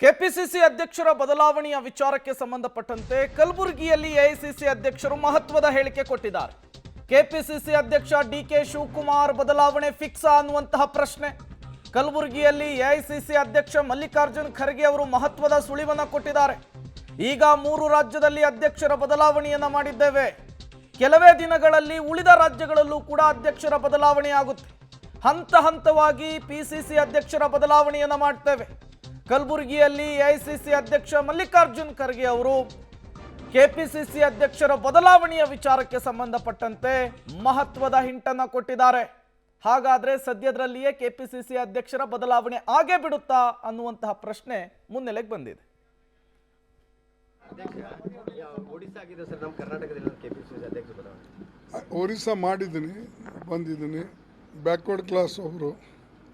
KPCC ಅಧ್ಯಕ್ಷರ ಬದಲಾವಣೆಯ ವಿಚಾರಕ್ಕೆ ಸಂಬಂಧಪಟ್ಟಂತೆ ಕಲಬುರಗಿಯಲ್ಲಿ ಎಐಸಿಸಿ ಅಧ್ಯಕ್ಷರು ಮಹತ್ವದ ಹೇಳಿಕೆ ಕೊಟ್ಟಿದ್ದಾರೆ. ಕೆಪಿಸಿಸಿ ಅಧ್ಯಕ್ಷ ಡಿಕೆ ಶಿವಕುಮಾರ್ ಬದಲಾವಣೆ ಫಿಕ್ಸ್ ಅನ್ನುವಂತಹ ಪ್ರಶ್ನೆ. ಕಲಬುರಗಿಯಲ್ಲಿ ಎಐಸಿಸಿ ಅಧ್ಯಕ್ಷ ಮಲ್ಲಿಕಾರ್ಜುನ್ ಖರ್ಗೆ ಅವರು ಮಹತ್ವದ ಸುಳಿವನ್ನು ಕೊಟ್ಟಿದ್ದಾರೆ. ಈಗ 3 ರಾಜ್ಯದಲ್ಲಿ ಅಧ್ಯಕ್ಷರ ಬದಲಾವಣೆಯನ್ನ ಮಾಡಿದ್ದೇವೆ. ಕೆಲವೇ ದಿನಗಳಲ್ಲಿ ಉಳಿದ ರಾಜ್ಯಗಳಲ್ಲೂ ಕೂಡ ಅಧ್ಯಕ್ಷರ ಬದಲಾವಣೆ ಆಗುತ್ತೆ. ಹಂತ ಹಂತವಾಗಿ ಪಿಸಿಸಿ ಅಧ್ಯಕ್ಷರ ಬದಲಾವಣೆಯನ್ನ ಮಾಡ್ತೇವೆ. ಕಲಬುರಗಿಯಲ್ಲಿ ಎಐಸಿಸಿ ಅಧ್ಯಕ್ಷ ಮಲ್ಲಿಕಾರ್ಜುನ್ ಖರ್ಗೆ ಅವರು ಕೆಪಿಸಿಸಿ ಅಧ್ಯಕ್ಷರ ಬದಲಾವಣೆಯ ವಿಚಾರಕ್ಕೆ ಸಂಬಂಧಪಟ್ಟಂತೆ ಮಹತ್ವದ ಹಿಂಟನ್ನು ಕೊಟ್ಟಿದ್ದಾರೆ. ಹಾಗಾದ್ರೆ ಸದ್ಯದಲ್ಲಿಯೇ ಕೆಪಿಸಿಸಿ ಅಧ್ಯಕ್ಷರ ಬದಲಾವಣೆ ಆಗೇ ಬಿಡುತ್ತಾ ಅನ್ನುವಂತಹ ಪ್ರಶ್ನೆ ಮುನ್ನೆಲೆಗೆ ಬಂದಿದೆ. ಒರಿಸ್ಸಾ ಮಾಡಿದ್ದೀನಿ, ಬಂದಿದ್ದೀನಿ. ಬ್ಯಾಕ್ವರ್ಡ್ ಕ್ಲಾಸ್ ಒಬ್ಬರು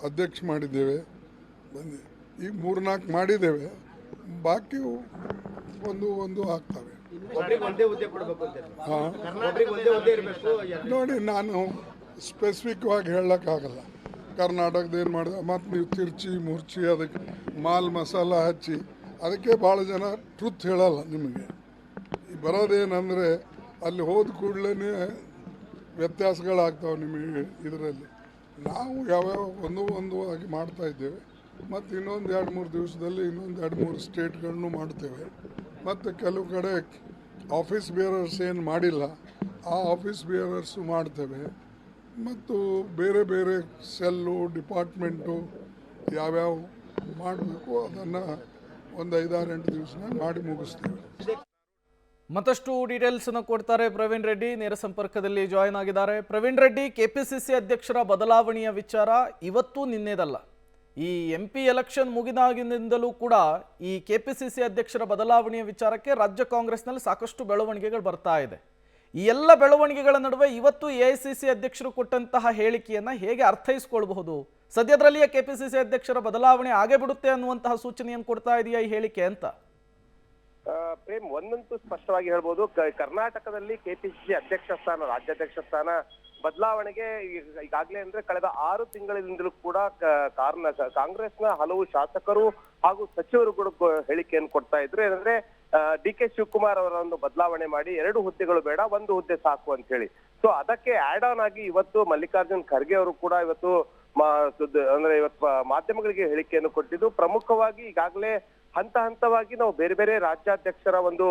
ಅಧ್ಯಕ್ಷ ಮಾಡಿದ್ದೇವೆ, ಬಂದಿ. ಈಗ 3-4 ಮಾಡಿದ್ದೇವೆ, ಬಾಕಿ ಒಂದು ಆಗ್ತವೆ. ನೋಡಿ, ನಾನು ಸ್ಪೆಸಿಫಿಕ್ವಾಗಿ ಹೇಳಕ್ಕಾಗಲ್ಲ. ಕರ್ನಾಟಕದ ಏನು ಮಾಡಿದೆ, ಮತ್ತು ನೀವು ತಿರ್ಚಿ ಮುರ್ಚಿ ಅದಕ್ಕೆ ಮಾಲ್ ಮಸಾಲ ಹಚ್ಚಿ ಅದಕ್ಕೆ ಭಾಳ ಜನ ಟ್ರುತ್ ಹೇಳಲ್ಲ. ನಿಮಗೆ ಬರೋದೇನೆಂದರೆ ಅಲ್ಲಿ ಹೋದ ಕೂಡಲೇ ವ್ಯತ್ಯಾಸಗಳಾಗ್ತಾವೆ ನಿಮಗೆ. ಇದರಲ್ಲಿ ನಾವು ಯಾವ್ಯಾವ ಒಂದು ಆಗಿ ಮಾಡ್ತಾ ಇದ್ದೇವೆ. ಮತ್ತು ಇನ್ನೊಂದು 2-3 ದಿವಸದಲ್ಲಿ ಇನ್ನೊಂದು 2-3 ಸ್ಟೇಟ್ಗಳನ್ನು ಮಾಡ್ತೇವೆ. ಮತ್ತು ಕೆಲವು ಕಡೆ ಆಫೀಸ್ ಬೇರರ್ಸ್ ಏನು ಮಾಡಿಲ್ಲ, ಆ ಆಫೀಸ್ ಬೇರರ್ಸು ಮಾಡ್ತೇವೆ. ಮತ್ತು ಬೇರೆ ಬೇರೆ ಸೆಲ್ಲು ಡಿಪಾರ್ಟ್ಮೆಂಟು ಯಾವ್ಯಾವ ಮಾಡಬೇಕು ಅದನ್ನು ಒಂದು 5-6-8 ದಿವಸನಾಗ ಮಾಡಿ ಮುಗಿಸ್ತೇವೆ. ಮತ್ತಷ್ಟು ಡೀಟೇಲ್ಸ್ ಅನ್ನು ಕೊಡ್ತಾರೆ ಪ್ರವೀಣ್ ರೆಡ್ಡಿ, ನೇರ ಸಂಪರ್ಕದಲ್ಲಿ ಜಾಯಿನ್ ಆಗಿದ್ದಾರೆ. ಪ್ರವೀಣ್ ರೆಡ್ಡಿ, ಕೆಪಿಸಿಸಿ ಅಧ್ಯಕ್ಷರ ಬದಲಾವಣೆಯ ವಿಚಾರ ಇವತ್ತು ನಿನ್ನೆದಲ್ಲ. ಈ MP ಎಲೆಕ್ಷನ್ ಮುಗಿದಾಗಿನಿಂದಲೂ ಕೂಡ ಈ ಕೆಪಿಸಿಸಿ ಅಧ್ಯಕ್ಷರ ಬದಲಾವಣೆಯ ವಿಚಾರಕ್ಕೆ ರಾಜ್ಯ ಕಾಂಗ್ರೆಸ್ನಲ್ಲಿ ಸಾಕಷ್ಟು ಬೆಳವಣಿಗೆಗಳು ಬರ್ತಾ ಇದೆ. ಈ ಎಲ್ಲ ಬೆಳವಣಿಗೆಗಳ ನಡುವೆ ಇವತ್ತು ಎಐಸಿಸಿ ಅಧ್ಯಕ್ಷರು ಕೊಟ್ಟಂತಹ ಹೇಳಿಕೆಯನ್ನ ಹೇಗೆ ಅರ್ಥೈಸಿಕೊಳ್ಳಬಹುದು? ಸದ್ಯದಲ್ಲಿಯೇ ಕೆಪಿಸಿಸಿ ಅಧ್ಯಕ್ಷರ ಬದಲಾವಣೆ ಆಗೇ ಬಿಡುತ್ತೆ ಅನ್ನುವಂತಹ ಸೂಚನೆಯನ್ನು ಕೊಡ್ತಾ ಇದೆಯಾ ಈ ಹೇಳಿಕೆ ಅಂತ? ಪ್ರೇಮ್, ಒಂದಂತೂ ಸ್ಪಷ್ಟವಾಗಿ ಹೇಳ್ಬೋದು, ಕರ್ನಾಟಕದಲ್ಲಿ ಕೆಪಿಸಿಸಿ ಅಧ್ಯಕ್ಷ ಸ್ಥಾನ, ರಾಜ್ಯಾಧ್ಯಕ್ಷ ಸ್ಥಾನ ಬದಲಾವಣೆಗೆ ಈಗಾಗಲೇ ಅಂದ್ರೆ ಕಳೆದ 6 ತಿಂಗಳಿಂದಲೂ ಕೂಡ ಕಾಂಗ್ರೆಸ್ನ ಹಲವು ಶಾಸಕರು ಹಾಗೂ ಸಚಿವರು ಕೂಡ ಹೇಳಿಕೆಯನ್ನು ಕೊಡ್ತಾ ಇದ್ರು. ಏನಂದ್ರೆ DK ಶಿವಕುಮಾರ್ ಅವರ ಒಂದು ಬದಲಾವಣೆ ಮಾಡಿ 2 ಹುದ್ದೆಗಳು ಬೇಡ, 1 ಹುದ್ದೆ ಸಾಕು ಅಂತ ಹೇಳಿ. ಸೊ ಅದಕ್ಕೆ ಆಡ್ ಆನ್ ಆಗಿ ಇವತ್ತು ಮಲ್ಲಿಕಾರ್ಜುನ್ ಖರ್ಗೆ ಅವರು ಕೂಡ ಇವತ್ತು ಮಾಧ್ಯಮಗಳಿಗೆ ಹೇಳಿಕೆಯನ್ನು ಕೊಟ್ಟಿದ್ದು. ಪ್ರಮುಖವಾಗಿ ಈಗಾಗಲೇ ಹಂತ ಹಂತವಾಗಿ ನಾವು ಬೇರೆ ಬೇರೆ ರಾಜ್ಯಾಧ್ಯಕ್ಷರ ಒಂದು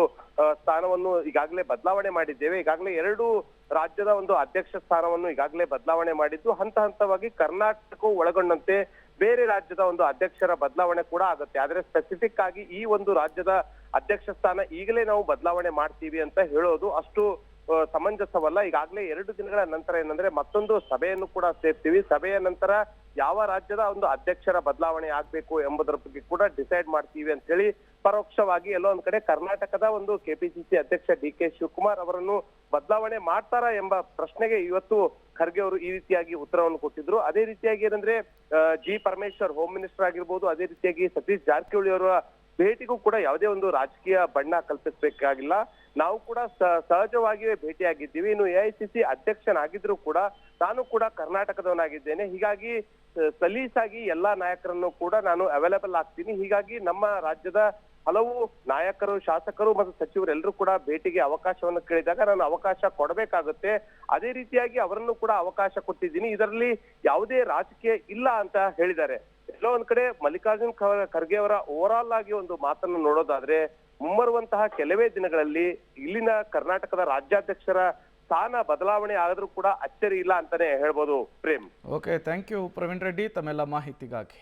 ಸ್ಥಾನವನ್ನು ಈಗಾಗಲೇ ಬದಲಾವಣೆ ಮಾಡಿದ್ದೇವೆ. ಈಗಾಗಲೇ 2 ರಾಜ್ಯದ ಒಂದು ಅಧ್ಯಕ್ಷ ಸ್ಥಾನವನ್ನು ಈಗಾಗಲೇ ಬದಲಾವಣೆ ಮಾಡಿದ್ದು, ಹಂತ ಹಂತವಾಗಿ ಕರ್ನಾಟಕವು ಒಳಗೊಂಡಂತೆ ಬೇರೆ ರಾಜ್ಯದ ಒಂದು ಅಧ್ಯಕ್ಷರ ಬದಲಾವಣೆ ಕೂಡ ಆಗುತ್ತೆ. ಆದ್ರೆ ಸ್ಪೆಸಿಫಿಕ್ ಆಗಿ ಈ ಒಂದು ರಾಜ್ಯದ ಅಧ್ಯಕ್ಷ ಸ್ಥಾನ ಈಗಲೇ ನಾವು ಬದಲಾವಣೆ ಮಾಡ್ತೀವಿ ಅಂತ ಹೇಳೋದು ಅಷ್ಟು ಸಮಂಜಸವಲ್ಲ. ಈಗಾಗಲೇ 2 ದಿನಗಳ ನಂತರ ಏನಂದ್ರೆ ಮತ್ತೊಂದು ಸಭೆಯನ್ನು ಕೂಡ ಸೇರ್ತೀವಿ. ಸಭೆಯ ನಂತರ ಯಾವ ರಾಜ್ಯದ ಒಂದು ಅಧ್ಯಕ್ಷರ ಬದಲಾವಣೆ ಆಗ್ಬೇಕು ಎಂಬುದರ ಬಗ್ಗೆ ಕೂಡ ಡಿಸೈಡ್ ಮಾಡ್ತೀವಿ ಅಂತ ಹೇಳಿ ಪರೋಕ್ಷವಾಗಿ ಎಲ್ಲೋ ಒಂದ್ ಕಡೆ ಕರ್ನಾಟಕದ ಒಂದು ಕೆಪಿಸಿಸಿ ಅಧ್ಯಕ್ಷ DK ಶಿವಕುಮಾರ್ ಅವರನ್ನು ಬದಲಾವಣೆ ಮಾಡ್ತಾರಾ ಎಂಬ ಪ್ರಶ್ನೆಗೆ ಇವತ್ತು ಖರ್ಗೆ ಅವರು ಈ ರೀತಿಯಾಗಿ ಉತ್ತರವನ್ನು ಕೊಟ್ಟಿದ್ರು. ಅದೇ ರೀತಿಯಾಗಿ ಏನಂದ್ರೆ G ಪರಮೇಶ್ವರ್ ಹೋಮ್ ಮಿನಿಸ್ಟರ್ ಆಗಿರ್ಬೋದು, ಅದೇ ರೀತಿಯಾಗಿ ಸತೀಶ್ ಜಾರಕಿಹೊಳಿ ಅವರ ಭೇಟಿಗೂ ಕೂಡ ಯಾವುದೇ ಒಂದು ರಾಜಕೀಯ ಬಣ್ಣ ಕಲ್ಪಿಸಬೇಕಾಗಿಲ್ಲ. ನಾವು ಕೂಡ ಸಹಜವಾಗಿಯೇ ಭೇಟಿಯಾಗಿದ್ದೀವಿ. ಇನ್ನು ಎಐಸಿಸಿ ಅಧ್ಯಕ್ಷನಾಗಿದ್ರು ಕೂಡ ನಾನು ಕೂಡ ಕರ್ನಾಟಕದವನಾಗಿದ್ದೇನೆ. ಹೀಗಾಗಿ ಸಲೀಸಾಗಿ ಎಲ್ಲಾ ನಾಯಕರನ್ನು ಕೂಡ ನಾನು ಅವೈಲೇಬಲ್ ಆಗ್ತೀನಿ. ಹೀಗಾಗಿ ನಮ್ಮ ರಾಜ್ಯದ ಹಲವು ನಾಯಕರು, ಶಾಸಕರು ಮತ್ತು ಸಚಿವರೆಲ್ಲರೂ ಕೂಡ ಭೇಟಿಗೆ ಅವಕಾಶವನ್ನು ಕೇಳಿದಾಗ ನಾನು ಅವಕಾಶ ಕೊಡಬೇಕಾಗುತ್ತೆ. ಅದೇ ರೀತಿಯಾಗಿ ಅವರನ್ನು ಕೂಡ ಅವಕಾಶ ಕೊಟ್ಟಿದ್ದೀನಿ. ಇದರಲ್ಲಿ ಯಾವುದೇ ರಾಜಕೀಯ ಇಲ್ಲ ಅಂತ ಹೇಳಿದ್ದಾರೆ. ಎಲ್ಲೋ ಒಂದ್ ಕಡೆ ಮಲ್ಲಿಕಾರ್ಜುನ್ ಖರ್ಗೆ ಅವರ ಓವರ್ ಆಲ್ ಆಗಿ ಒಂದು ಮಾತನ್ನು ನೋಡೋದಾದ್ರೆ, ಮುಂಬರುವಂತಹ ಕೆಲವೇ ದಿನಗಳಲ್ಲಿ ಇಲ್ಲಿನ ಕರ್ನಾಟಕದ ರಾಜ್ಯಾಧ್ಯಕ್ಷರ ಸ್ಥಾನ ಬದಲಾವಣೆ ಆದ್ರೂ ಕೂಡ ಅಚ್ಚರಿ ಇಲ್ಲ ಅಂತಾನೆ ಹೇಳ್ಬೋದು. Prem, okay, thank you Praveen Reddy ತಮ್ಮೆಲ್ಲ ಮಾಹಿತಿಗಾಗಿ.